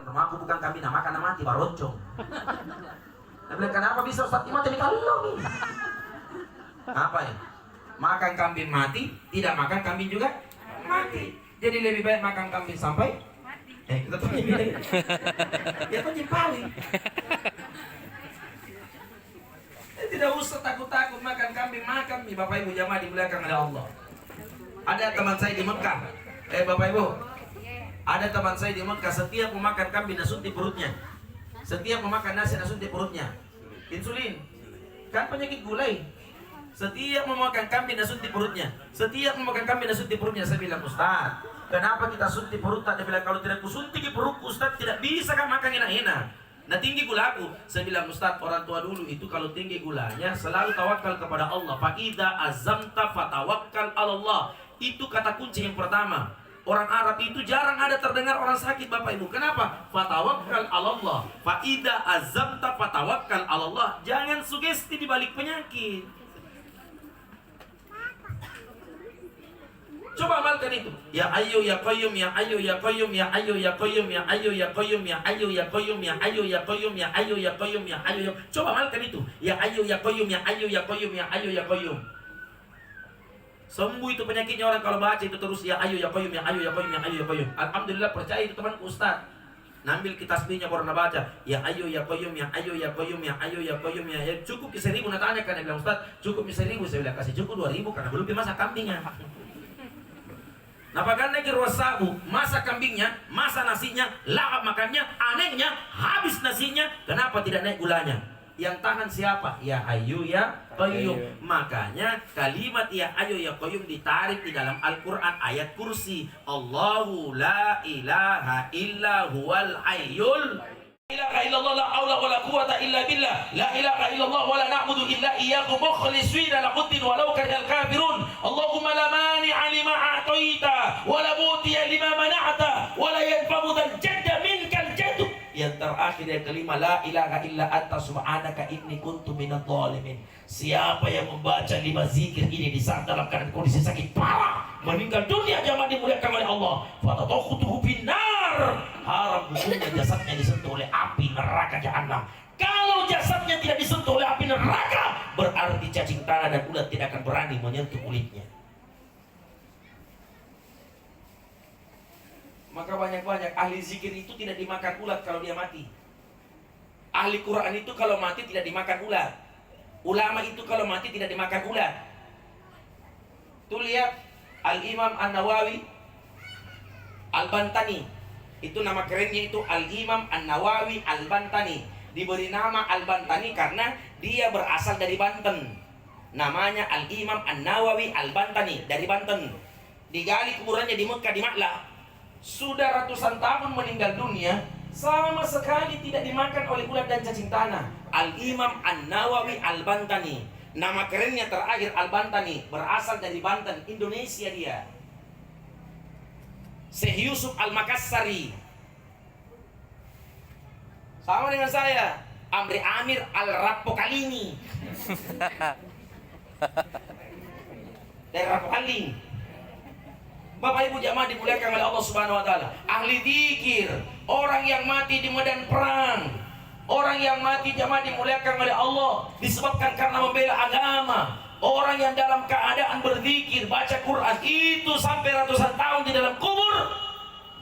Rumahku bukan kambing, nah makan mati baroncong. Dia bilang, kenapa bisa Ustaz mati di kalung? Apa ya? Makan kambing mati, tidak makan kambing juga mati. Jadi lebih baik makan kambing sampai mati. Kita punya ya punya paling. Tidak usah takut-takut makan kambing, makan mie. Bapak Ibu jamaah di belakang oleh Allah. Ada teman saya di Mekah. Bapak Ibu, ada teman saya di Mekah, setiap memakan kambing nasut di perutnya. Setiap memakan nasi nasut di perutnya. Insulin. Kan penyakit gulai. Setiap memakan kambing nasut di perutnya. Setiap memakan kambing nasut di perutnya. Saya bilang, Ustaz, kenapa kita suntik perut? Dia bilang, kalau tidak kusuntik di perutku, Ustaz, tidak bisa kan makan enak-enak. Nah, tinggi gula aku. Saya bilang, Ustaz, orang tua dulu itu kalau tinggi gulanya selalu tawakal kepada Allah. Fa'idha azamta fatawakkal Allah. Itu kata kunci yang pertama. Orang Arab itu jarang ada terdengar orang sakit, Bapak Ibu. Kenapa? Fatawakkal Allah. Fa'idha azamta fatawakkal Allah. Jangan sugesti di balik penyakit. Coba amalkan itu. Ya ayu ya qayyum ya ayu ya qayyum ya ayu ya qayyum ya ayu ya qayyum ya ayu ya qayyum ya ayu ya qayyum ya ayu ya qayyum ya ayu ya. Coba amalkan itu. Ya ayu ya qayyum ya ayu ya qayyum ya ayu ya qayyum. Sembuh itu penyakitnya orang kalau baca itu terus ya ayu ya qayyum ya ayu ya qayyum ya ayu ya qayyum. Alhamdulillah, percaya itu temanku Ustaz. Nambil kita tasbihnya baru baca ya ayu ya qayyum ya ayu ya qayyum ya ayu ya qayyum ya. Ya cukup 1.000 nak tanya kan, dia bilang Ustaz cukup 1.000. Saya bilang kasih cukup 2.000 karena belum dimasak kambingnya. Nah, bagaimana kira sabu masak kambingnya, masak nasinya, lahap makannya, anehnya habis nasinya, kenapa tidak naik gulanya? Yang tahan siapa? Ya ayu ya qayyum. Makanya kalimat ya ayu ya qayyum ditarik di dalam Al-Quran ayat kursi. Allahu la ilaha illa huwal hayyul la ilaha illallah la haula wala quwata illa billah la ilaha illallah wa la na'budu illa iyyahu mukhlishina lahuddin walau karihal kafirun. Allahumma la mani'a lima a'taita wa la mutiya lima mana'ta wa la yanfa'u dzal jadda minkal jaddu. Yang terakhir yang kelima, la ilaha illa anta subhanaka inni kuntu minadh dhalimin. Siapa yang membaca 5 zikir ini di saat dalam keadaan kondisi sakit parah, meninggal dunia, jangan dimuliakan oleh Allah. Fatatokhutuhu binar. Haram hukumnya jasadnya disentuh oleh api neraka jahanam. Kalau jasadnya tidak disentuh oleh api neraka, berarti cacing tanah dan ulat tidak akan berani menyentuh kulitnya. Maka banyak-banyak ahli zikir itu tidak dimakan ulat kalau dia mati. Ahli Quran itu kalau mati tidak dimakan ulat. Ulama itu kalau mati tidak dimakan ulat. Tuh lihat Al-Imam An-Nawawi Al-Bantani. Itu nama kerennya itu Al-Imam An-Nawawi Al-Bantani. Diberi nama Al-Bantani karena dia berasal dari Banten. Namanya Al-Imam An-Nawawi Al-Bantani, dari Banten. Digali kuburannya di Mekah, di Ma'la. Sudah ratusan tahun meninggal dunia, sama sekali tidak dimakan oleh ulat dan cacing tanah. Al-Imam An-Nawawi Al-Bantani. Nama kerennya terakhir Al-Bantani, berasal dari Banten, Indonesia dia. Syekh Yusuf Al-Makassari. Sama dengan saya, Amri Amir Al-Rapokalini. Dari Rapokalini. Bapak Ibu jamaah dimuliakan oleh Allah Subhanahu wa taala. Ahli zikir, orang yang mati di medan perang, orang yang mati jamaah dimuliakan oleh Allah disebabkan karena membela agama. Orang yang dalam keadaan berzikir, baca Quran itu sampai ratusan tahun di dalam kubur,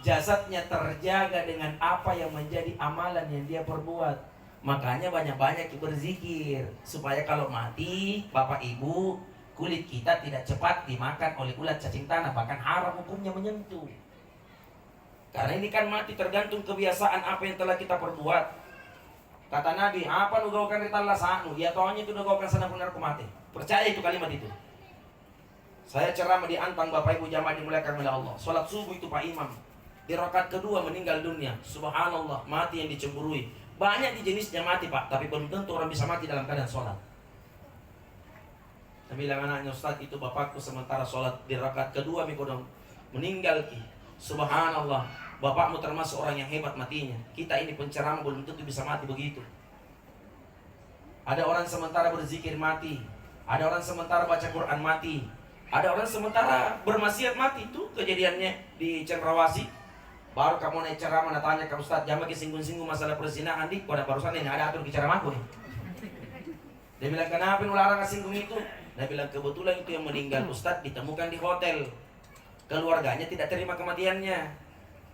jasadnya terjaga dengan apa yang menjadi amalan yang dia perbuat. Makanya banyak-banyak berzikir supaya kalau mati Bapak Ibu, kulit kita tidak cepat dimakan oleh ulat cacing tanah, bahkan haram hukumnya menyentuh. Karena ini kan mati tergantung kebiasaan apa yang telah kita perbuat. Kata Nabi, apa nu gaukan ritalla sa'nu, ya tohnya itu nu gaukan sana benar ku mati. Percaya itu kalimat itu. Saya ceramah di Antang, Bapak Ibu jamaah dimuliakan oleh Allah. Salat subuh itu Pak Imam, di rakaat kedua meninggal dunia. Subhanallah, mati yang dicemburui. Banyak di jenisnya mati Pak, tapi belum tentu orang bisa mati dalam keadaan sholat. Saya bilang anaknya, Ustaz itu bapakku sementara sholat di rakaat kedua mikodong meninggal ki. Subhanallah, bapakmu termasuk orang yang hebat matinya. Kita ini penceramah belum tentu bisa mati begitu. Ada orang sementara berzikir mati, ada orang sementara baca Quran mati, ada orang sementara bermaksiat mati. Itu kejadiannya di Cendrawasih. Baru kamu naik ceramah, tanya ke Ustaz, jangan singgung-singgung masalah perzinahan di. Pada barusan ini ada atur di ceramahku nih. Dia bilang, kenapa larang singgung itu? Dia bilang, kebetulan itu yang meninggal Ustaz ditemukan di hotel. Keluarganya tidak terima kematiannya.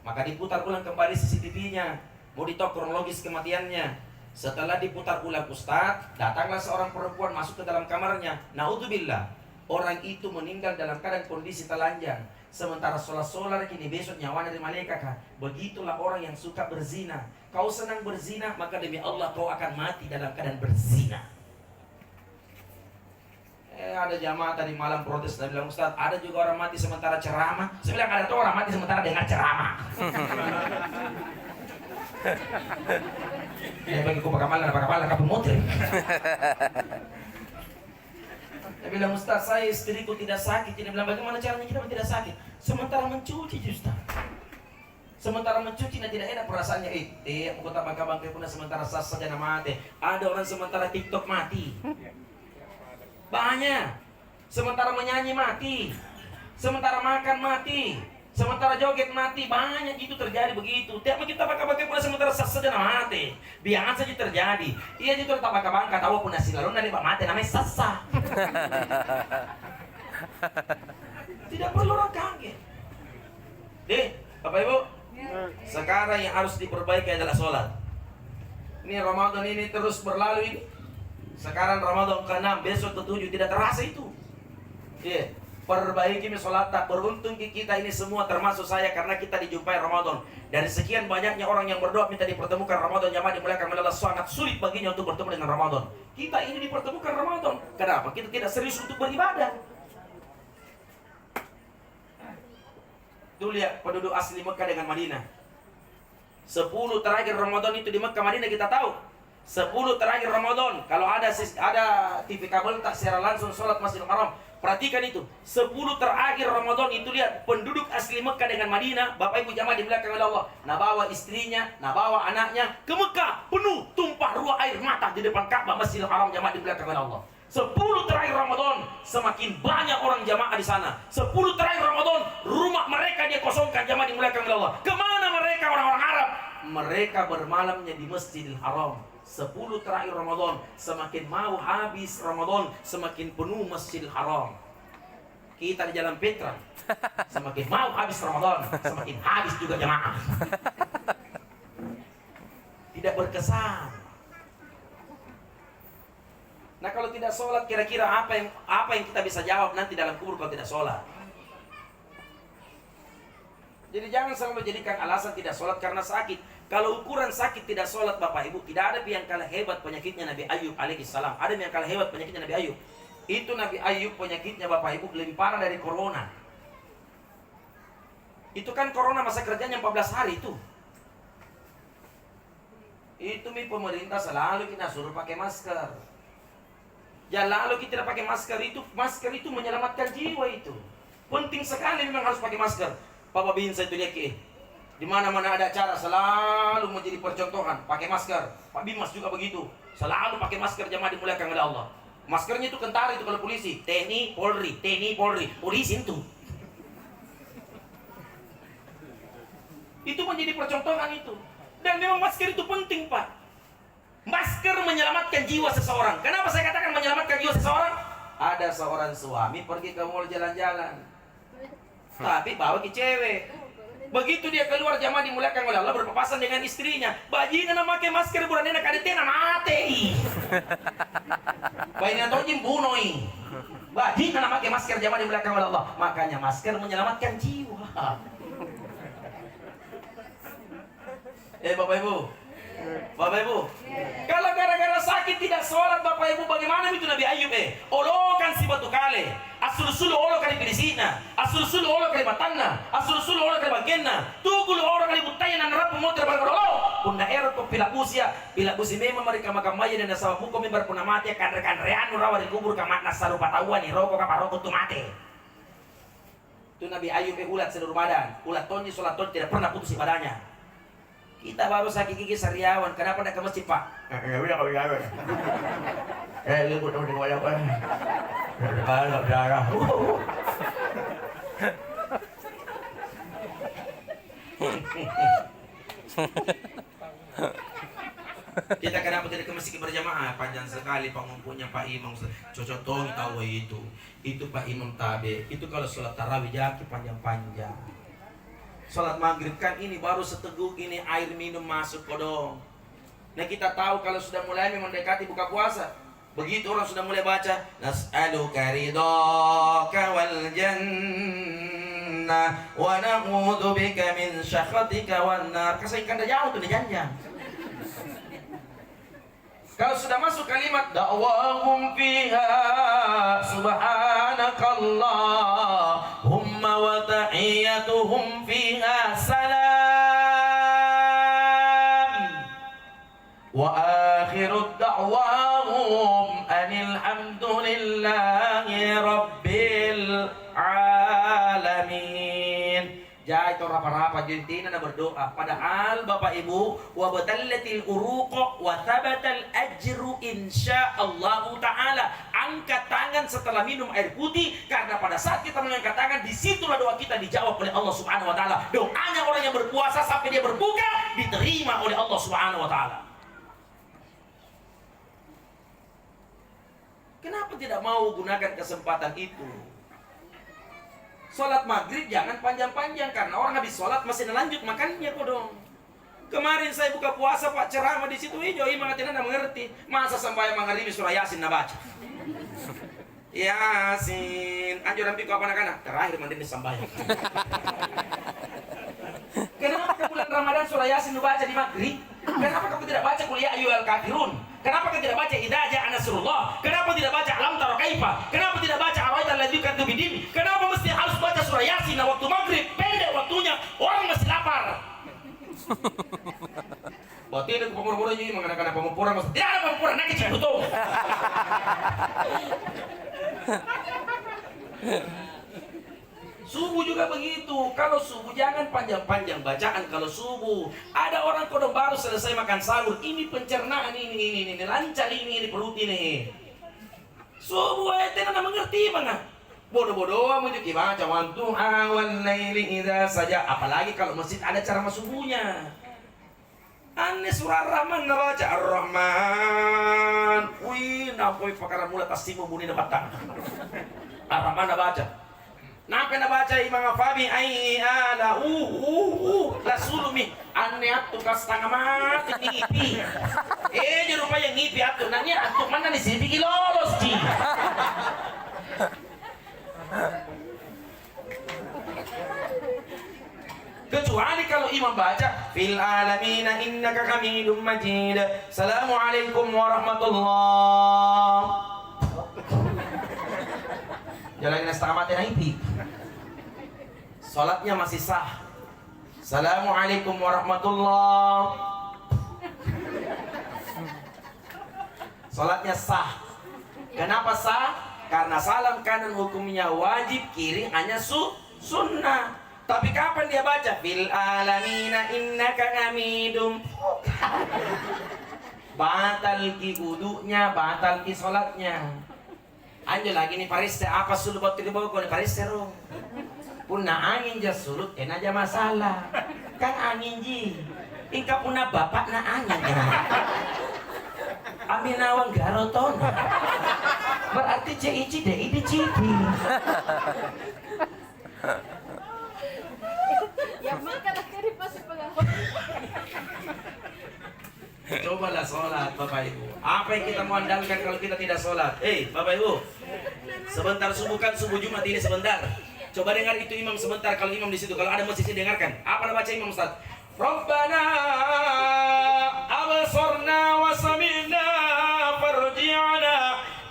Maka diputar ulang kembali CCTV-nya. Mau ditok kronologis kematiannya. Setelah diputar ulang Ustaz, datanglah seorang perempuan masuk ke dalam kamarnya. Naudzubillah, orang itu meninggal dalam keadaan kondisi telanjang. Sementara sholat kini besok nyawa dari malaikat. Begitulah orang yang suka berzina. Kau senang berzina, maka demi Allah kau akan mati dalam keadaan berzina. Ada jamaah tadi malam protes, saya bilang, Ustaz, ada juga orang mati sementara ceramah. Saya bilang, ada tuh orang mati sementara dengar ceramah. Ya bagi ku pakai malah kamu motor. Dia bilang, Ustaz, saya istriku tidak sakit. Dia bilang, bagaimana caranya kita tidak sakit? Sementara mencuci, Ustaz. Sementara mencuci, tidak ada perasaannya. Aku kata bangka-bangka pun sementara sas saja nama mati. Ada orang sementara TikTok mati. Banyak. Sementara menyanyi mati. Sementara makan mati. Sementara joget mati. Banyak itu terjadi begitu. Tiap kita bangka-bangka pun sementara sas saja nama mati. Biasa saja terjadi. Iya itu tak bangka-bangka tahu pun nasi lalu dari mati namanya sasa. Tidak perlu orang kaget. Bapak Ibu, sekarang yang harus diperbaiki adalah sholat. Ini Ramadan ini terus berlalu ini. Sekarang Ramadan ke-6, besok ke-7 tidak terasa itu. Perbaiki sholat. Tak beruntung kita ini semua termasuk saya karena kita dijumpai Ramadan. Dari sekian banyaknya orang yang berdoa minta dipertemukan Ramadan, jamaah dimuliakan oleh Allah, sangat sulit baginya untuk bertemu dengan Ramadan. Kita ini dipertemukan Ramadan. Kenapa? Kita tidak serius untuk beribadah. Tuh lihat penduduk asli Mekah dengan Madinah. 10 terakhir Ramadan itu di Mekah Madinah kita tahu. 10 terakhir Ramadan, kalau ada TV kabel tak secara langsung sholat Masjidil Haram, perhatikan itu. 10 terakhir Ramadan itu lihat penduduk asli Mekah dengan Madinah, Bapak Ibu jamaah dimuliakan oleh Allah, nah bawa istrinya, nah bawa anaknya ke Mekah, penuh tumpah ruah air mata di depan Ka'bah Masjidil Haram, jamaah dimuliakan oleh Allah. 10 terakhir Ramadan, semakin banyak orang jamaah di sana. 10 terakhir Ramadan, rumah mereka dia kosongkan, jamaah dimuliakan oleh Allah. Kemana mereka orang-orang Arab? Mereka bermalamnya di Masjidil Haram. 10 terakhir Ramadan, semakin mau habis Ramadan, semakin penuh Masjidil Haram. Kita di Jalan Petra, semakin mau habis Ramadan, semakin habis juga jamaah. Tidak berkesan. Nah kalau tidak sholat, kira-kira apa yang kita bisa jawab nanti dalam kubur kalau tidak sholat? Jadi jangan selalu jadikan alasan tidak sholat karena sakit. Kalau ukuran sakit tidak sholat Bapak Ibu, tidak ada yang kalah hebat penyakitnya Nabi Ayub alaihissalam. Ada yang kalah hebat penyakitnya Nabi Ayub. Itu Nabi Ayub penyakitnya Bapak Ibu lebih parah dari corona. Itu kan corona masa kerjanya 14 hari itu. Itu pemerintah selalu kita suruh pakai masker. Ya lalu kita tidak pakai masker itu menyelamatkan jiwa itu. Penting sekali memang harus pakai masker. Papa Bin saya itu lihat di mana-mana ada acara selalu menjadi percontohan pakai masker. Pak Bimas juga begitu, selalu pakai masker, jamaah dimuliakan oleh Allah. Maskernya itu kentara itu kalau polisi, TNI, Polri, polisi itu. Itu menjadi percontohan itu. Dan memang masker itu penting, Pak. Masker menyelamatkan jiwa seseorang. Kenapa saya katakan menyelamatkan jiwa seseorang? Ada seorang suami pergi ke mall jalan-jalan, tapi bawa ke cewek. Begitu dia keluar, jamaah dimuliakan oleh Allah, berpapasan dengan istrinya. Bajingan pakai masker bulan enak kadetena mati. Bayinya tojim bunoi. Bajingan pakai masker, jamaah dimuliakan oleh Allah. Makanya masker menyelamatkan jiwa. Bapak Ibu, kalau gara-gara sakit tidak sholat Bapak Ibu, bagaimana itu Nabi Ayub? Olokan si batu kale, asul-sulu olo kali pilisina, asul-sulu olo kali batanna, asul-sulu olo kali bagenna, tugul olo kali butaya nan rapu motor barang-barang. Punda ero ko pilabusi memang mereka makam maya dan nasawa buko member puna mati kanre-kanrean rawa di kubur kamat nasaru patauan ni roko kaparoko tu mati. Itu Nabi Ayub ulat seluruh badan, ulat tonji sholat ton tidak pernah putus ibadahnya. Kita baru sakit gigi sariawan, kenapa tidak ke masjid Pak? Ya udah kalau ya. Libur dong di wayang Kita kenapa tidak ke masjid berjamaah? Panjang sekali pengumpunya Pak Imam. Cocok tahu itu. Itu Pak Imam tabe. Itu kalau sholat tarawih jaki panjang-panjang. Sholat maghrib kan ini baru seteguk ini air minum masuk kodong. Nah kita tahu kalau sudah mulai mendekati buka puasa. Begitu orang sudah mulai baca nas'aluka ridhaka wal jannah wa na'udzu bika min syakhatika wan nar. Kasihkan dah jauh tuh janjian. Kalau sudah masuk kalimat da'wahum fiha subhanakallahumma wa tahiyyatuhum fiha salam wa akhiru da'wahum anil hamdulillahi rabbil alamin. Jadi itu rapa-rapa jentina na berdoa. Padahal Bapak Ibu, wa batallatil uruq wa thabatal ajru insyaallah taala. Angkat tangan setelah minum air putih, karena pada saat kita mengangkat tangan disitulah doa kita dijawab oleh Allah Subhanahu wa taala. Doanya orang yang berpuasa sampai dia berbuka diterima oleh Allah Subhanahu wa taala. Kenapa tidak mau gunakan kesempatan itu? Sholat maghrib jangan panjang-panjang, karena orang habis sholat masih lanjut makannya kok dong. Kemarin saya buka puasa Pak ceramah di situ hijau, imam tidak mengerti. Masa sampai maghrib surah Yasin nak baca. Yasin, anjuran piku apa anak-anak? Terakhir mandi di sambayang. Kenapa bulan Ramadan surah Yasin baca di maghrib? Kenapa kamu tidak baca kuliah ayyuhal kafirun? Kenapa kamu tidak baca idza jaa nasrullah? Kenapa tidak baca alam tara kaifa? Kenapa tidak baca ara'aital ladzi yukadzdzibu bidin? Kenapa mesti harus baca surah Yasin waktu maghrib? Pendek waktunya, orang masih lapar. Buat ini pengurang-pengurang ini mengadakan pengukuran masih tidak ada pengukuran nak kecil betul. Subuh juga begitu. Kalau subuh jangan panjang-panjang bacaan. Kalau subuh ada orang kodong baru selesai makan sahur, ini pencernaan ini lancar ini perut ini. Subuh tidak mengerti mana. Bodoh-bodoh mau juga baca wantu awal laili idza saja. Apalagi kalau masjid ada ceramah subuhnya. Aneh surah Ar-Rahman baca Ar-Rahman. Wih, napoi pakara mula tasimu buni na batang. Ar-Rahman baca. Nampai na baca imang Fabi ai ala la sulumi anne attu kas tanga mati ngipi. Jadi rupanya ngipi attu nanya attu mana ni sipi lolos ji. Kecuali kalau imam baca fil alamina innaka hamidum majid. Assalamualaikum warahmatullahi. Jalan setengah mati naipi. Salatnya masih sah. Assalamualaikum warahmatullahi. Salatnya sah. Kenapa sah? Karena salam kanan hukumnya wajib, kiri hanya sunnah. Tapi kapan dia baca? Fil alamina innaka hamidum. Batal ki wudunya, batal ki salatnya. Anjo lagi nih pariste apa sulut buat dibawa kau nih pariste ro. Punna angin jas sulut kena aja masalah. Kan angin ji. Ingka punna bapak na angin kena. Amin awang garoton. Berarti cici deh ini cipi. Ya makan akhirnya masuk pengaruh. Cobalah sholat Bapak Ibu. Apa yang kita mau andalkan kalau kita tidak sholat? Bapak Ibu, sebentar subuh kan subuh Jumat ini sebentar. Coba dengar itu imam sebentar. Kalau imam di situ, kalau ada masjid dengarkan. Apa baca imam Ustaz? Rabbana absorna wa sami'na farji'na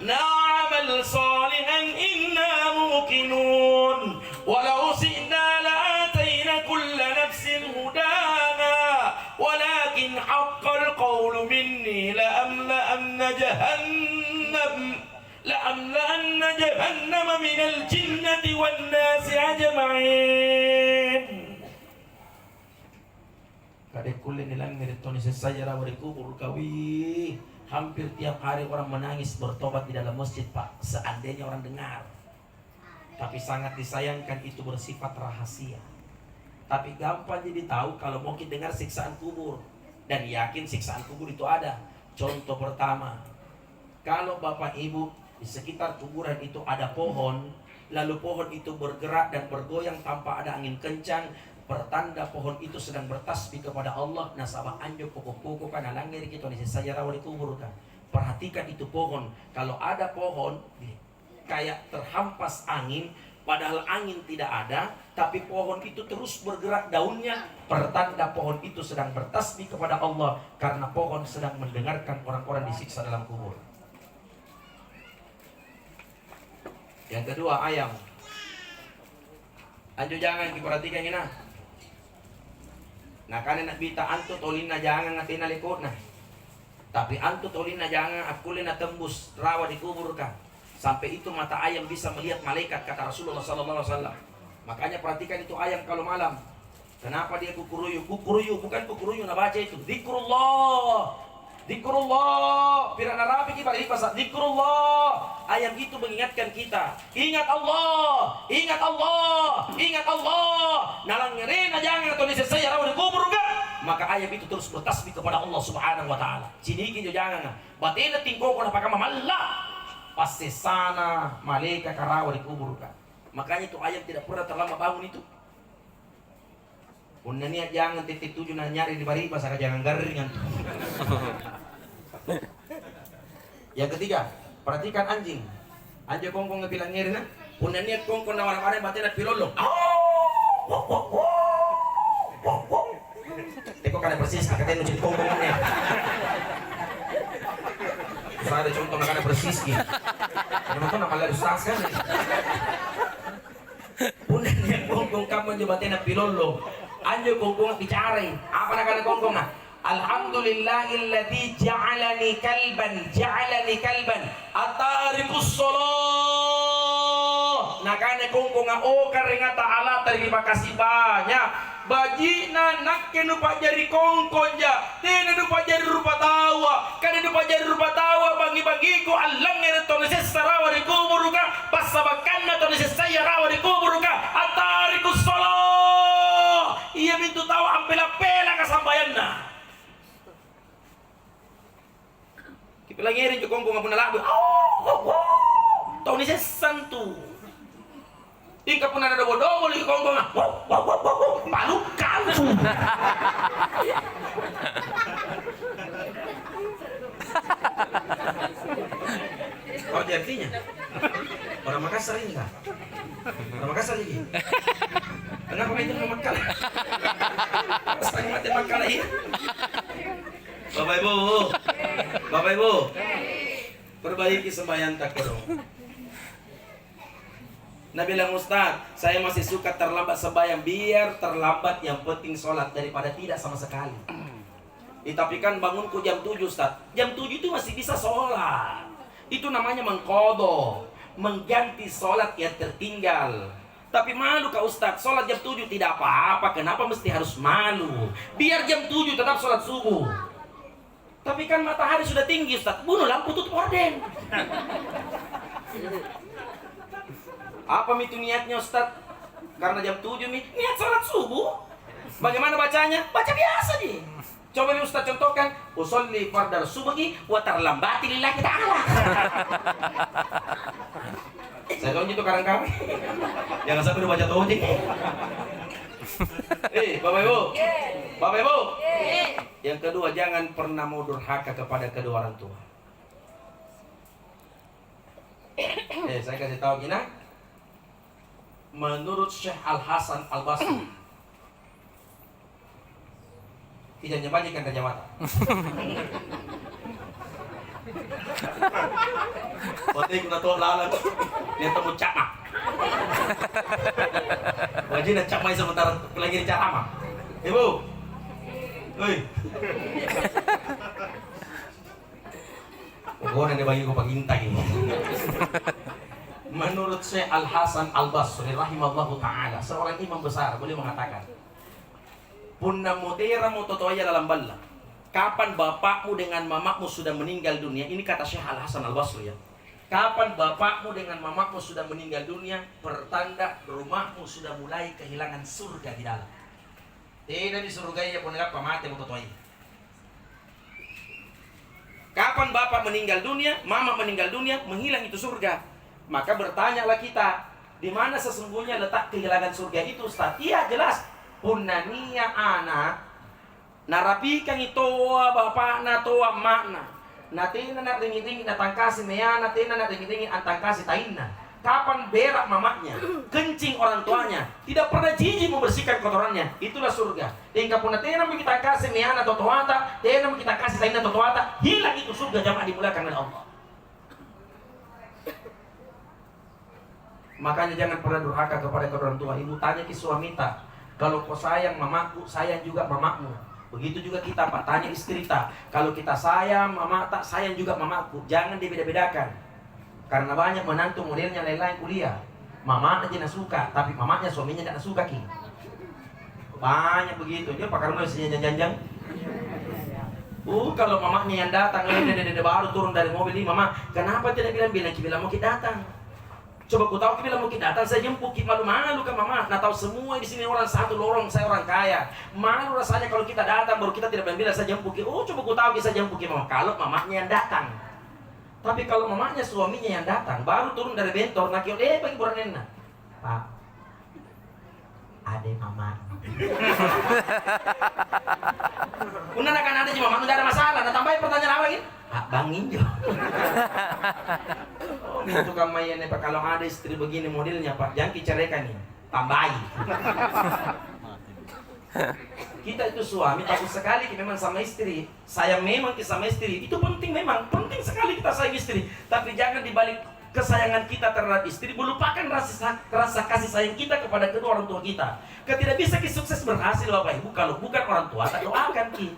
na'amal salihan inna muqinun walau si'na la'atayna kulla nafsin hudana walakin haqqal qawlu minni la'amla'anna jahannama minal jinnati wan nasi ajma'in. Kadek kulit nilang meritoni sesayara warikubur kawi. Hampir tiap hari orang menangis bertobat di dalam masjid Pak. Seandainya orang dengar. Tapi sangat disayangkan itu bersifat rahasia. Tapi gampang jadi tahu kalau mau kita dengar siksaan kubur. Dan yakin siksaan kubur itu ada. Contoh pertama, kalau Bapak Ibu di sekitar kuburan itu ada pohon, lalu pohon itu bergerak dan bergoyang tanpa ada angin kencang, pertanda pohon itu sedang bertasbih kepada Allah. Nasabah anjo pokok-pokok kan alangir kita di saya rawat dikubur kan. Perhatikan itu pohon. Kalau ada pohon kayak terhampas angin, padahal angin tidak ada, tapi pohon itu terus bergerak daunnya, pertanda pohon itu sedang bertasbih kepada Allah, karena pohon sedang mendengarkan orang-orang disiksa dalam kubur. Yang kedua, ayam. Anjo jangan diperhatikan ini. Nah kan nak bita antut olina jangan ngatina likut nah. Tapi antut olina jangan akulina tembus rawa dikubur kan. Sampai itu mata ayam bisa melihat malaikat, kata Rasulullah SAW. Makanya perhatikan itu ayam kalau malam. Kenapa dia kukuruyu? Kukuruyu, bukan kukuruyu nak baca itu. Zikrullah. Zikrullah. Pirana rapi kita balik pasal. Zikrullah. Ayam itu mengingatkan kita. Ingat Allah. Ingat Allah. Ingat Allah. Nalang ngerena jangan atau disesai rawa dikubur kan. Maka ayam itu terus bertasbih kepada Allah Subhanahu wa taala. Sini jangan. Batina tingkong ko napaka mamalla. Pasti sana malaikat karawa dikuburkan. Makanya itu ayam tidak pernah terlambat bangun itu. Punna niat jangan titik tujuh na nyari di bari pasaka jangan garingan. Yang ketiga, perhatikan anjing. Anjing kongkong ngebilang ngeri na. Punna niat kongkong na warna-warna batina pilolong. Teko kada persis kakek nu kongkong ne. Ada contoh nak persis gitu. Kenapa nak malah ustaz kan? Punan yang kongkong kamu jebatin nak pilolo. Anjo kongkong bicara. Apa nak ada kongkong nak? Alhamdulillahilladzi ja'alani kalban atarikus shalah. Nak ada kongkong karena ta'ala terima kasih banyak. Bajina nak kenu pajari kongkong ja. Tena nu pajari rupa tawa. Kada nu pajari rupa tawa bagi-bagi ko alam ngere to nesesara wa dikuburuka pasabakanna to nesesaya rawa dikuburuka atarikus salah. Iya mintu tawa ampela-pela kasambayanna. Kipila ngere jo kongkong ngapuna labu. To nesesan tu. Ika pun ada dobo-dobo lagi kongkong. Palukan. Oh, artinya orang Makassar ini kan? Orang Makassar ini. Kenapa itu orang Makassar? Setengah mati Makassar ini. Bapak Ibu, perbaiki sembahyang takbir. Nah bilang Ustaz, saya masih suka terlambat sembahyang. Biar terlambat, yang penting sholat daripada tidak sama sekali. Tapi kan bangunku jam 7 Ustaz. Jam 7 itu masih bisa sholat. Itu namanya mengqadha, mengganti sholat yang tertinggal. Tapi malu Kak Ustaz, sholat jam 7 tidak apa-apa. Kenapa mesti harus malu? Biar jam 7 tetap sholat subuh. Tapi kan matahari sudah tinggi Ustaz. Bunuh lampu, tutup orden. Apa itu niatnya Ustaz? Karena jam 7 niat sholat subuh. Bagaimana bacanya? Baca biasa nih. Coba nih Ustaz contohkan. Usolli fardal subuhi wa tarlambati lillahi ta'ala. Saya tahu itu karang-karang. Jangan sampai baca tahu nih. Bapak Ibu. Bapak Ibu. Yang kedua, jangan pernah mau durhaka kepada kedua orang tua. Saya kasih tahu gini. Menurut Syekh Al-Hasan Al-Basri, tidak nyebajikan kerja mata. Waktu itu nato lalang, dia temu camak. Wajib nak camak sementara lagi di camak. Ibu, oi. Oh, nanti bagi ko paghintay. Menurut Syekh Al-Hasan Al-Basri rahimallahu ta'ala, seorang imam besar boleh mengatakan, punna mutera mutotoya dalam balla. Kapan bapakmu dengan mamamu sudah meninggal dunia? Ini kata Syekh Al-Hasan Al-Basri ya. Kapan bapakmu dengan mamamu sudah meninggal dunia? Pertanda rumahmu sudah mulai kehilangan surga di dalam. Tidak di surga ya pun apa mati mau totoi. Kapan bapak meninggal dunia, mama meninggal dunia, menghilang itu surga. Maka bertanyalah kita, di mana sesungguhnya letak kehilangan surga itu, Ustaz? Iya jelas. Punania anak narapikan itu bapak na toa makna. Natina nak ringi-ringi datang kasih meana, natina nak ringi-ringi antang kasih taina. Kapan berak mamanya, kencing orang tuanya, tidak pernah jijik membersihkan kotorannya, itulah surga. Hingga pun natina kita kasih meana atau toata, natina kita kasih taina atau toata, hilang itu surga jamaah dimulakan oleh Allah. Makanya jangan pernah durhaka kepada orang tua. Ibu tanya ke suami tak, kalau kau sayang mamaku, sayang juga mamamu. Begitu juga kita Pak, tanya istri tak, kalau kita sayang mama tak, sayang juga mamaku. Jangan dibeda-bedakan. Karena banyak menantu modelnya lain-lain kuliah. Mama aja nak suka, tapi mamanya suaminya tidak suka ki. Banyak begitu. Dia pakar mesinnya janjang. Kalau mamanya yang datang, baru turun dari mobil ini, mama, kenapa tidak bilang mau kita datang? Coba ku tahu kita bilang mau kita datang, saya jemput, malu-malu kan mama. Nah tahu semua di sini orang satu lorong, saya orang kaya. Malu rasanya kalau kita datang, baru kita tidak bilang saya jemput. Coba ku tahu kita jemput mama. Kalau mamanya yang datang. Tapi kalau mamanya suaminya yang datang, baru turun dari bentor, nak bagi buranena. Pak, ade mama. Udah akan ada cuma mama, tidak ada masalah. Nah tambahin pertanyaan apa gitu? Bang Injo. Oh gitu kamayannya Pak, kalau ada istri begini modelnya Pak, jangan diceraikan nih, tambahin. Kita itu suami takut sekali memang sama istri, sayang memang sama istri, itu penting memang, penting sekali kita sayang istri. Tapi jangan dibalik kesayangan kita terhadap istri, melupakan rasa kasih sayang kita kepada kedua orang tua kita. Tidak bisa sukses berhasil Bapak Ibu kalau bukan orang tua, tak doakan ki.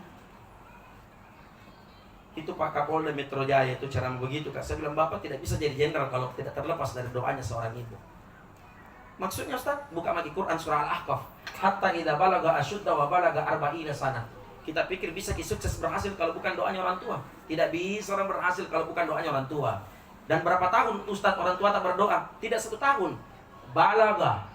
Itu Pak Kapolda Metro Jaya itu cara begitu Kak. Saya bilang Bapak tidak bisa jadi jenderal kalau tidak terlepas dari doanya seorang ibu. Maksudnya Ustaz, buka lagi Quran surah Al-Ahqaf. Hatta idza balaga asyudda wa balaga arba'ina sana. Kita pikir bisa sukses berhasil kalau bukan doanya orang tua. Tidak bisa orang berhasil kalau bukan doanya orang tua. Dan berapa tahun Ustaz orang tua tak berdoa? Tidak 1 tahun. Balaga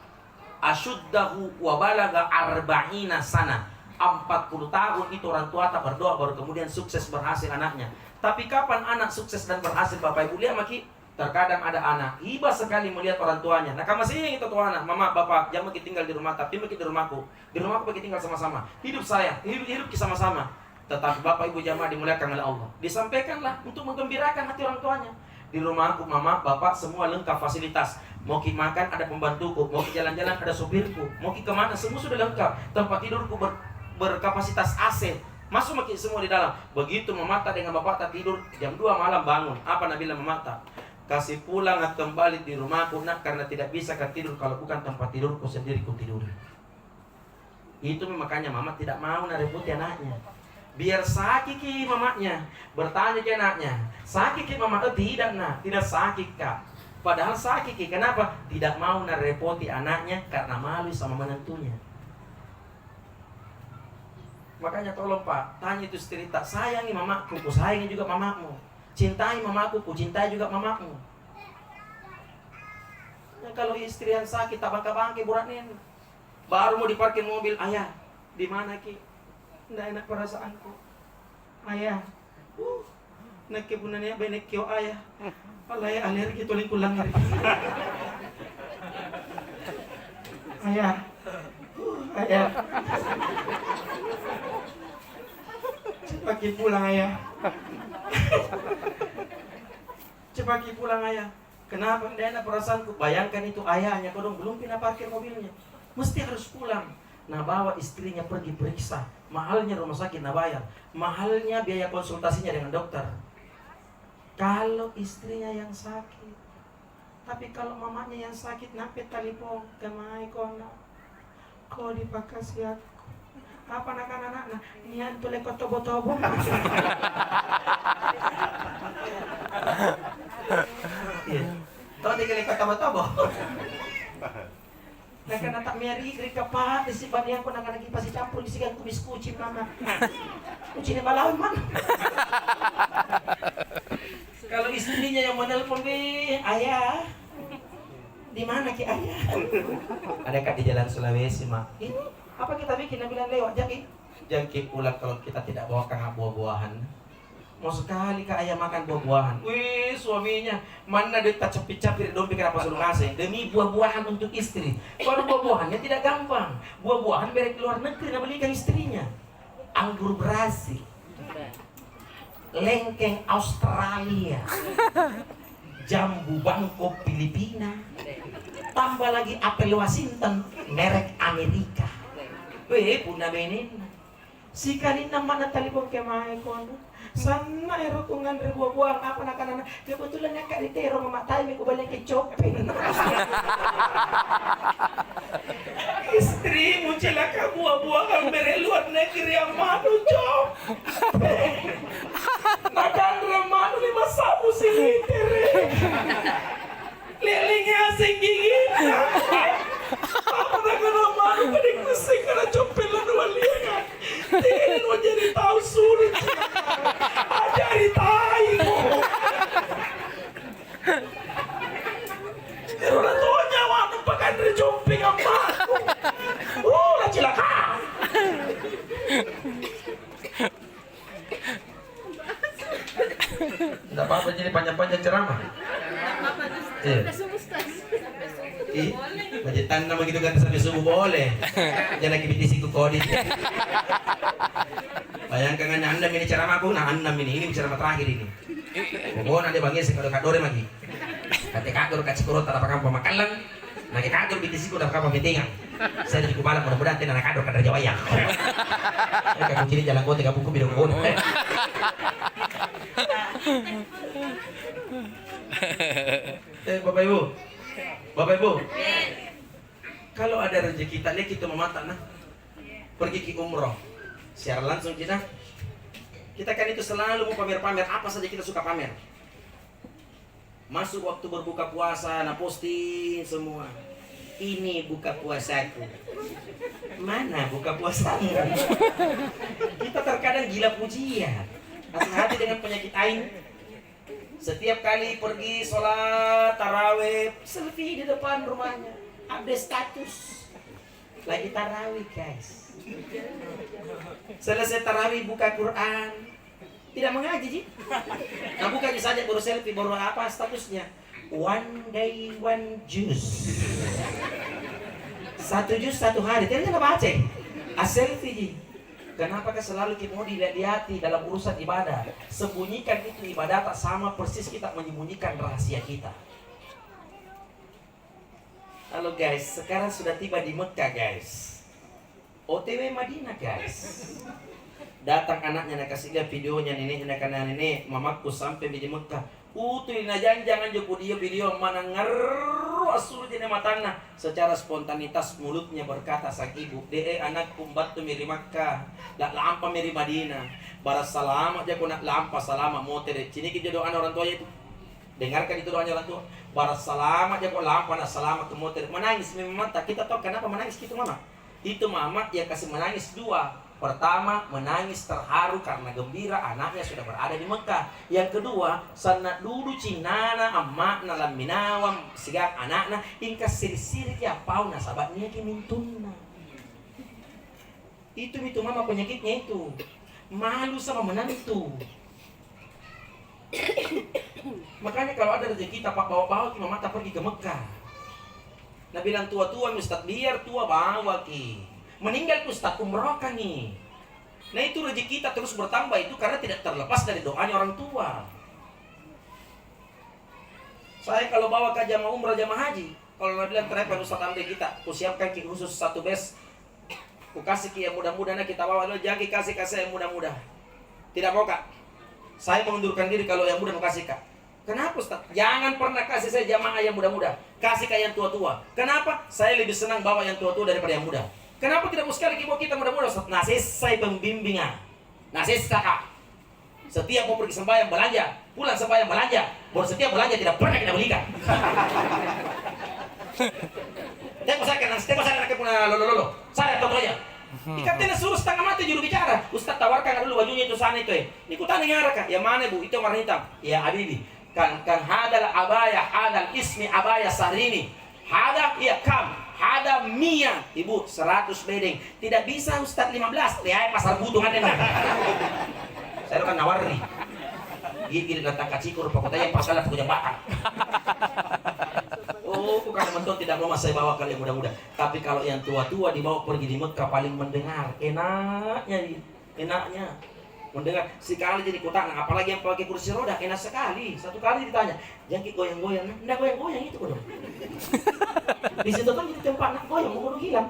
asyuddahu wa balaga arba'ina sana. 40 tahun itu orang tua tak berdoa, baru kemudian sukses berhasil anaknya. Tapi kapan anak sukses dan berhasil Bapak Ibu lihat maki? Terkadang ada anak, iba sekali melihat orang tuanya. Nah, kamu masih itu tua anak, mama, bapak, jangan kita tinggal di rumah, tapi kita di rumahku. Di rumahku kita tinggal sama-sama. Hidup saya, hidup kita sama-sama. Tetapi bapak ibu jamaah dimuliakan oleh Allah. Disampaikanlah untuk menggembirakan hati orang tuanya. Di rumahku, mama, bapak, semua lengkap fasilitas. Mau kita makan, ada pembantuku. Mau kita jalan-jalan, ada sopirku. Mau kita kemana, semua sudah lengkap. Tempat tidurku berkapasitas AC. Masuk makin semua di dalam. Begitu memata dengan bapak tak tidur, jam 2 malam bangun. Apa Nabi memata? Kasih pulang atau kembali di rumahku nak, karena tidak bisa kan tidur kalau bukan tempat tidurku sendiri ku tidur. Itu makanya mama tidak mau nareputi anaknya. Biar sakit ki mamanya. Bertanya ke anaknya, sakit ki mama? Tidak nak, tidak sakit kak. Padahal sakit ki, kenapa? Tidak mau narepoti anaknya karena malu sama menantunya. Makanya tolong Pak, tanya itu istri tak sayangi mamaku, ku sayangi juga mamamu. Cintai mamaku, ku cintai juga mamamu. Nah, kalau istri yang sakit, tak bangka-bangke buranin. Baru mau diparkir mobil, ayah, di mana ki? Nggak enak perasaanku. Ayah, nak kebunannya benek kyo ayah. Alay alergi tuling kulang hari. Ayah, ayah. Cepat pulang ayah. Cepat pulang ayah. Kenapa tidak enak perasaanku? Bayangkan itu ayahnya, kodong belum pindah parkir mobilnya, mesti harus pulang. Nah bawa istrinya pergi periksa. Mahalnya rumah sakit nah bayar. Mahalnya biaya konsultasinya dengan dokter. Kalau istrinya yang sakit. Tapi kalau mamanya yang sakit, napet telepon kemai kona. Kau dipakasi aku. Apa anak-anak nah nian tule ko tobo-tobo. Iya. Tahu dia kali ko tobo-tobo. Nak tak meri kri kapat si banian ko nak pasi campur gisigan kumis kucing mama. Kucing balawin man. Kalau istrinya yang menelpon ayah Di mana Ki Ayah? Ada Kak di Jalan Sulawesi, Mak. Ini apa kita bikin? Dia bilang lewat jangkit ulat kalau kita tidak bawa kang buah-buahan. Mau sekali Kak Ayah makan buah-buahan. Wih, suaminya mana dia tak capit-capit dompet kenapa suruh kasih demi buah-buahan untuk istri. Baru buah-buahannya tidak gampang. Buah-buahan dari luar negeri nak belikan istrinya. Anggur Brasil, lengkeng Australia, jambu Bangkok Filipina, tambah lagi apel Washington merek Amerika. Weh, puna benin. Si kanina mana telepon ke mae kono. Sana erotungan buah-buahan apa nak kebetulan Kak di tero mama tayo ko balik ke shopping. Istrimu celaka buah-buahan dari luar negeri yang manu cok. Nakan remanu 5 sabu siliter. Lelingnya asing gigit. Apa nak kena manu pada kusing kena copel lalu aliangan. Tidak mau jadi tahu sulit. Ajari tahu. Orang tuanya waktu pakai dari jumping apa? Lah cilaka. Tidak apa-apa jadi panjang-panjang ceramah. Majitan nama gitu kan sampai subuh boleh. Jangan kibitisi ku kodit. Bayangkan anda ini ceramahku, nah anda ini ceramah terakhir ini. Mohon ada bangnya sekali kadore lagi. Kate kador kasih kurot tak apa pemakalan. Nah kador bitisi ku dapat apa meetingan. Saya dari kupala mudah-mudahan tidak kador kadar Jawa ya. Kamu ciri jalan kau tiga buku bidung pun. Bapak Ibu, kalau ada rezeki kita lihat kita memata nah, pergi ke umroh, secara langsung kita kan itu selalu mau pamer-pamer apa saja kita suka pamer. Masuk waktu berbuka puasa, nah posting semua. Ini buka puasaku. Mana buka puasamu? Kita terkadang gila pujian. Hati-hati dengan penyakit ain. Setiap kali pergi sholat tarawih, selfie di depan rumahnya, update status lagi tarawih guys. Selesai tarawih buka Quran, tidak mengaji Ji. Nah buka saja baru selfie, baru apa statusnya? One day one juice. 1 juz 1 hari, tidak baca. Selfie Ji. Kenapa selalu kita mau dilihat-lihati dalam urusan ibadah? Sembunyikan itu ibadah tak sama persis kita menyembunyikan rahasia kita. Halo guys, sekarang sudah tiba di Mekah guys. OTW Madinah guys. Datang anaknya nak kasih lihat videonya nenek mamaku sampai di Mekah. Utuh jangan joko dia video mana ngeru asur jene matana. Secara spontanitas mulutnya berkata sang ibu, anakku batu miri Makkah, dak lampa miri Madinah. Baras salamat aja nak lampa salamat motor. Cini kita doa orang tua itu. Dengarkan itu doanya orang tua. Baras salamat aja lampa nak salamat ke motor. Menangis memang tak kita tahu kenapa menangis gitu mama. Itu mama yang kasih menangis 2. Pertama, menangis terharu karena gembira anaknya sudah berada di Mekah. Yang kedua, sana dulu cinana amma nalam minawam siga anaknya ingka siri-siri ya pau nasabatnya ki mintuna. Itu mama penyakitnya itu. Malu sama menantu. Makanya kalau ada rezeki kita bawa-bawa ki mama tak pergi ke Mekah. Nah bilang tua-tua Ustaz biar tua bawa ki. Meninggal Ustaz umroh kan nih. Nah itu rezeki kita terus bertambah itu karena tidak terlepas dari doanya orang tua. Saya kalau bawa ke jamaah umrah jamaah haji, kalau Nabi bilang terakhir Ustaz ambil kita, ku siapkan ki khusus 1 bes, ku kasih ki yang mudah-mudah kita bawa dulu jangan kasih yang mudah-mudah. Tidak mau kak. Saya mengundurkan diri kalau yang mudah mau kasih kak. Kenapa Ustaz? Jangan pernah kasih saya jamaah yang mudah-mudah. Kasih ke yang tua-tua. Kenapa? Saya lebih senang bawa yang tua-tua daripada yang muda. Kenapa tidak mau sekali bawa kita mudah-mudah Ustaz? Nah saya pembimbingan. Nah saya kakak. Setiap mau pergi sembahyang belanja, pulang sembahyang belanja. Baru setiap belanja tidak pernah kita belikan. Tengok saya punya lolo. Saya tahu aja. Ikatnya suruh setengah mati juru bicara. Ustaz tawarkan dulu bajunya itu sana itu. Ini kutanya ngaraka. Yang mana bu? Itu warna hitam. Ya Habibi. Kan hadal abaya hadal ismi abaya sahrini. Hada, iya kam. Hada mia. Ibu, 100 bedeng. Tidak bisa Ustaz 15. Ya, pasar butuh ada nah. Saya kan nawari. Gigi datang kacikur, pokoknya yang pasalah punya bakar. Oh, bukan teman-teman tidak mau saya bawa kalian mudah-mudah. Tapi kalau yang tua-tua dibawa pergi di Mekah paling mendengar. Enaknya. Mendengar sekali jadi kota, apalagi yang pakai kursi roda, enak sekali. Satu kali ditanya, jangan goyang-goyang, enggak goyang-goyang itu bodoh. Di situ kan jadi tempat nak goyang, mau bodoh hilang.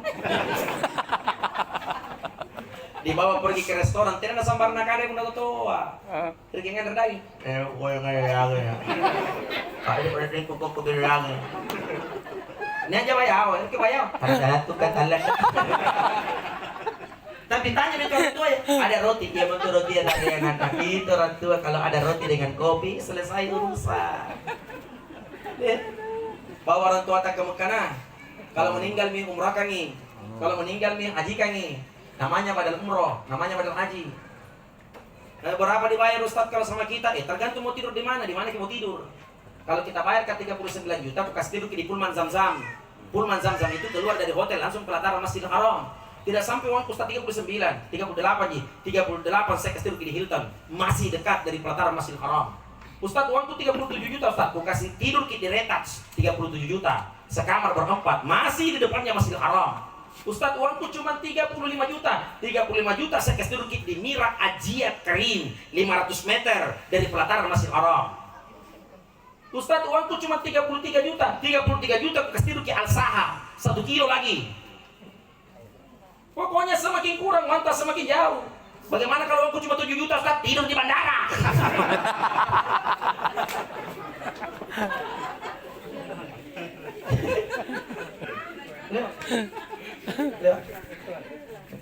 Dibawa pergi ke restoran, tidak ada sambar nak ada yang udah tua. Terkengan redai. Goyang-goyang ya. Pak ini pernah dikukuk ke bilang. Ini aja bayar, ini bayar. Ada tuh katalah. Tapi tanya dengan orang tua ya, ada roti, dia betul roti ada yang anak itu orang tua kalau ada roti dengan kopi selesai urusan. Bawa orang tua tak ke Mekah. Kalau meninggal mi umrah kangi, kalau meninggal mi haji kangi. Namanya badal umroh, namanya badal haji. Berapa dibayar Ustaz kalau sama kita? Tergantung mau tidur di mana kita mau tidur. Kalau kita bayar ke 39 juta, bekas tidur di Pullman Zamzam. Pullman Zamzam itu keluar dari hotel langsung pelataran Masjidil Haram. Tidak sampai uang Ustaz 39, 38 ji, 38 saya kasih tidur di Hilton. Masih dekat dari pelataran Masjidil Haram. Ustaz uangku 37 juta Ustaz, aku kasih tidur di Retouch 37 juta. Sekamar berempat, masih di depannya Masjidil Haram. Ustaz uangku cuma 35 juta. 35 juta saya kasih tidur di Mira Ajiat Karim 500 meter dari pelataran Masjidil Haram. Ustaz uangku cuma 33 juta. 33 juta aku kasih tidur di Al-Saha 1 kilo lagi. Pokoknya semakin kurang, mantas semakin jauh. Bagaimana kalau aku cuma 7 juta, Ustaz? Tidur di bandara.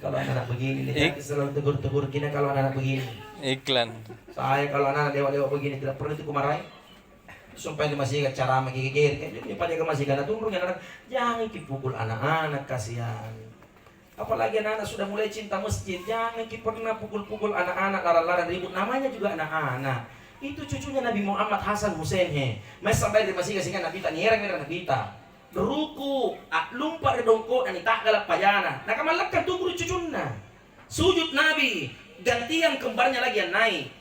Kalau anak begini, selalu tegur-tegur kita kalau anak begini. Iklan. Saya kalau anak dewa-dewa begini tidak pernah dimarahin. Sumpah ini masih cara menggigir. Ini pada masih karena tunggu anak jangan dipukul anak-anak kasihan. Apalagi anak-anak sudah mulai cinta masjid, jangan pernah pukul-pukul anak-anak, larang-larang ribut, namanya juga anak-anak. Itu cucunya Nabi Muhammad Hasan Hussein he. Mas sampai di masjid kasihkan Nabi tak nyerang Nabi tak. Ruku, lumpa redongko dan tak galak payana. Nak malakkan tuh guru cucuna. Sujud Nabi, gantian kembarnya lagi yang naik.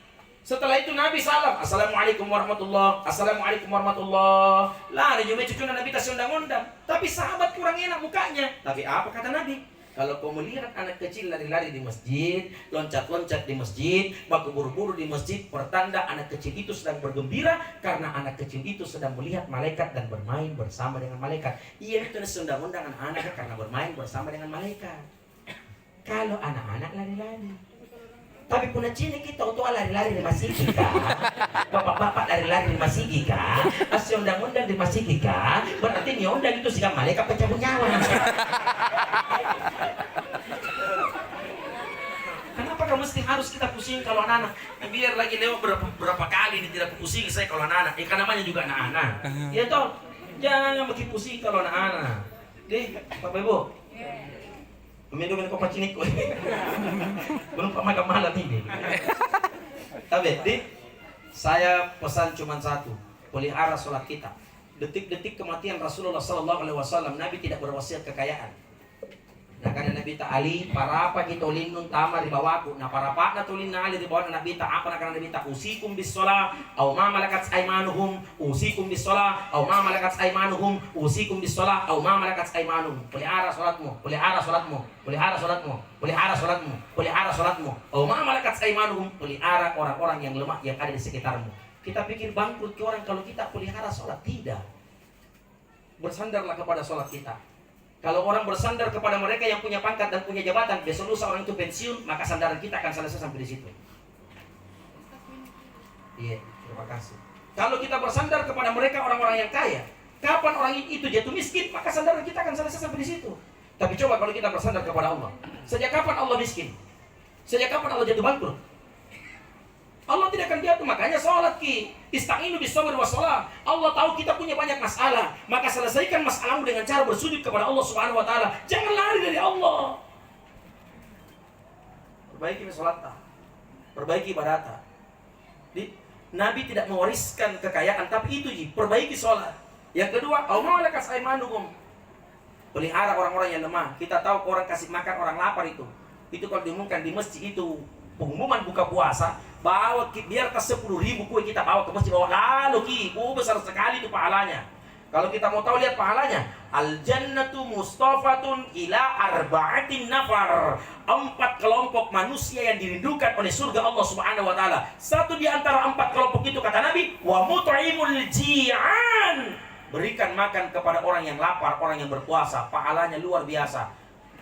Setelah itu Nabi salam, Assalamualaikum warahmatullah, Assalamualaikum warahmatullah. Lah, ada juga cucuna Nabi tak undang-undang. Tapi sahabat kurang enak mukanya. Tapi apa kata Nabi? Kalau kau melihat anak kecil lari-lari di masjid, loncat-loncat di masjid, baku buru-buru di masjid, pertanda anak kecil itu sedang bergembira karena anak kecil itu sedang melihat malaikat dan bermain bersama dengan malaikat. Iya itu undang-undang anak karena bermain bersama dengan malaikat. Kalau anak-anak lari-lari, tapi punya cini kita untuk lari-lari di masjid kita, bapak-bapak lari-lari di masjid kita, asli undang-undang di masjid kita, berarti undang itu sikap malaikat pencabut nyawa. Kenapa kamu mesti harus kita pusing kalau anak-anak? Biar lagi lewat berapa kali ini tidak pusing saya kalau anak-anak. Kan namanya juga anak-anak. Ya toh, jangan makin pusing kalau anak-anak. Deh, Bapak Ibu. Minum kopi cinik. Belum makan malam ini. Tapi, saya pesan cuma satu, pelihara sholat kita. Detik-detik kematian Rasulullah SAW, Nabi tidak berwasiat kekayaan. Nah karena Nabi Ali, para apa kita lindung tamar di bawahku. Nah para apa na tulin na ali di bawah Nabi apa na karena Nabi usikum bis sholat, au ma malakat aimanuhum, usikum bis sholat, au ma malakat aimanuhum, usikum bis sholat, au ma malakat aimanuhum. Pelihara sholatmu, pelihara sholatmu, pelihara sholatmu, pelihara sholatmu, pelihara sholatmu, au ma malakat aimanuhum, pelihara orang-orang yang lemah yang ada di sekitarmu. Kita pikir bangkrut ke orang kalau kita pelihara sholat, tidak. Bersandarlah kepada sholat kita. Kalau orang bersandar kepada mereka yang punya pangkat dan punya jabatan, besok lusa orang itu pensiun, maka sandaran kita akan selesai sampai di situ. Iya, terima kasih. Kalau kita bersandar kepada mereka orang-orang yang kaya, kapan orang itu jatuh miskin, maka sandaran kita akan selesai sampai di situ. Tapi coba kalau kita bersandar kepada Allah, sejak kapan Allah miskin? Sejak kapan Allah jatuh bangkrut? Allah tidak akan jatuh, makanya sholat ki ista'inu bis-sabri was-shalah. Allah tahu kita punya banyak masalah, maka selesaikan masalahmu dengan cara bersujud kepada Allah Subhanahu wa taala. Jangan lari dari Allah. Perbaiki sholatnya, perbaiki ibadatnya. Nabi tidak mewariskan kekayaan, tapi itu perbaiki sholat. Yang kedua, Allah lakas aimanukum. Pelihara orang-orang yang lemah. Kita tahu orang kasih makan orang lapar itu. Itu kalau diumumkan di masjid itu pengumuman buka puasa, bawa biar ke 10.000 kue kita bawa ke masjid, bawa lalu besar sekali itu pahalanya. Kalau kita mau tahu lihat pahalanya, al jannatu mustafatun ila arba'atin nafar. 4 kelompok manusia yang dirindukan oleh surga Allah Subhanahu wa taala. Satu di antara 4 kelompok itu kata Nabi, wa mut'imul ji'an. Berikan makan kepada orang yang lapar, orang yang berpuasa, pahalanya luar biasa.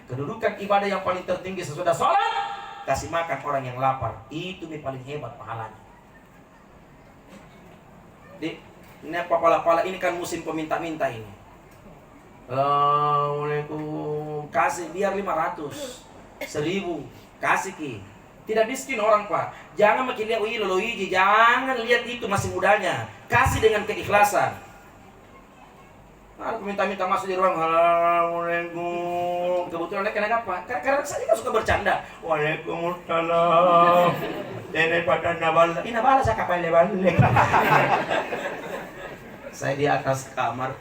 Kedudukan ibadah yang paling tertinggi sesudah sholat, kasih makan orang yang lapar. Itu yang paling hebat pahalanya. Ini pala-pala ini kan musim peminta-minta ini. Assalamualaikum. Kasih biar 500, 1000, kasih ki. Tidak miskin orang pak. Jangan makin lihat loloiji, jangan lihat itu masih mudanya. Kasih dengan keikhlasan. Nah, minta-minta masuk di ruang. Assalamualaikum. Kebetulan naik apa? Karena saya kan suka bercanda. Waalaikumsalam. Ini pada nabala. Ini nabala saya kapal balik. Saya di atas kamar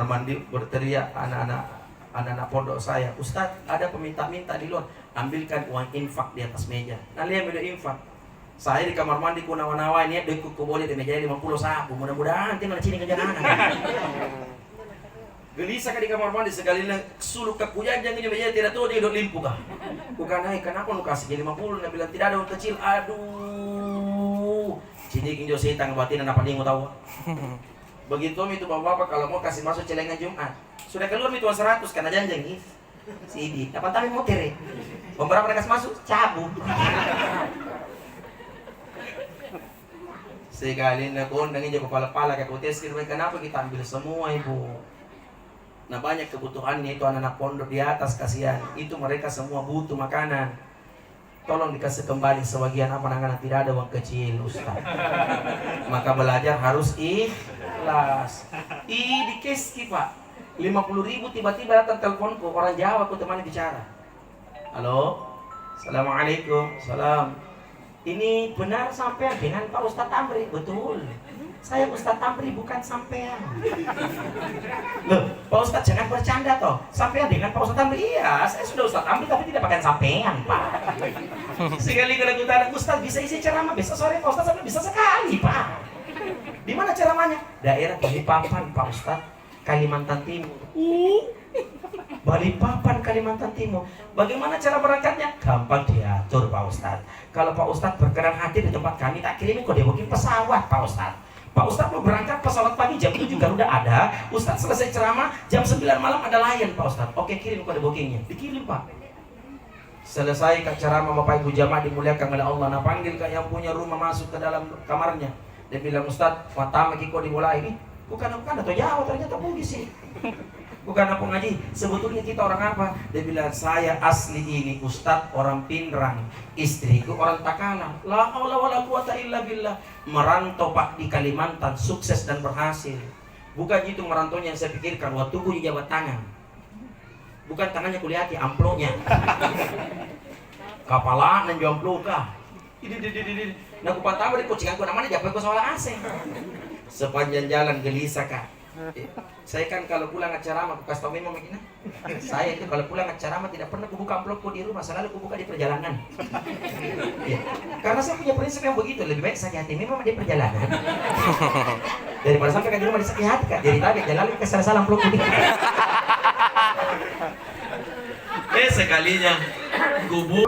mandi berteriak anak-anak pondok saya, Ustadz ada peminta-minta di luar, ambilkan uang infak di atas meja. Nah lihat meja infak. Saya di kamar mandi ku nawa-nawa ini dek ku boleh di meja 50 sabu. Mudah-mudahan nanti mana cini kerjaan anak. Gelisah di kamar mandi sekali suluk ke kuyan jangan di meja tidak tahu dia duduk limpu kah. Bukan naik kenapa lu kasih jadi 50 dia bilang tidak ada uang kecil. Aduh. Sini kinjo setan batin apa dia mau tahu. Begitu itu bapak-bapak kalau mau kasih masuk celengan Jumat. Sudah keluar itu 100 karena janjang nih. Si Idi, apa tapi mau tere? Berapa mereka masuk? Cabut. Sekali nak undang aja kepala-pala kayak potes kenapa kita ambil semua ibu. Nah banyak kebutuhannya itu anak-anak pondok di atas kasihan. Itu mereka semua butuh makanan. Tolong dikasih kembali sebagian apa anak-anak tidak ada uang kecil Ustaz. Maka belajar harus ikhlas. Di keski pak 50.000 tiba-tiba datang teleponku orang Jawa aku temani bicara. Halo, assalamualaikum, salam. Ini benar sampean dengan Pak Ustadz Tamri? Betul. Saya Ustadz Tamri bukan sampean. Loh, Pak Ustadz jangan bercanda toh. Sampean dengan Pak Ustadz Tamri? Iya, saya sudah Ustadz Tamri tapi tidak pakai sampean, Pak. Sekali kalau kita Ustadz bisa isi ceramah besok sore Pak Ustadz sampai bisa sekali, Pak. Di mana ceramahnya? Daerah Balikpapan, Pak Ustadz, Kalimantan Timur. Balikpapan, Kalimantan Timur. Bagaimana cara berangkatnya? Gampang diatur, Pak Ustadz. Kalau Pak Ustadz berkenan hati di tempat kami, tak kirimin kode booking pesawat, Pak Ustadz. Pak Ustadz mau berangkat pesawat pagi jam 7 Garuda ada. Ustadz selesai ceramah jam 9 malam ada Lion, Pak Ustadz. Oke, kirim kode bookingnya. Dikirim, Pak. Selesai ceramah Bapak Ibu jamaah dimuliakan oleh Allah. Nah panggil yang punya rumah masuk ke dalam kamarnya. Dia bilang, Ustadz, watama kiko dimulai ini. Bukan atau Jawa ternyata Bugis sih. Bukan apa ngaji, sebetulnya kita orang apa? Dia bilang, saya asli ini Ustadz orang Pinrang, istriku orang Takalar. La haula wala quwata illa billah. Merantau Pak di Kalimantan, sukses dan berhasil. Bukan itu merantaunya yang saya pikirkan, waktu ku jabat tangan. Bukan tangannya kulihat amplopnya. Kepala dan jomplo kah? Nah ku pantau di kucinganku namanya jabat ku soal asing. Sepanjang jalan gelisah kak. Saya kan kalau pulang acara aku kasih tau memang begini. Saya itu kalau pulang acara tidak pernah kubuka amplopku di rumah, selalu kubuka di perjalanan. Ya. Karena saya punya prinsip yang begitu, lebih baik sakit hati memang di perjalanan daripada sampai ke rumah disakit hati kak. Jadi tadi jalan ke salah amplopku. Sekalinya kubu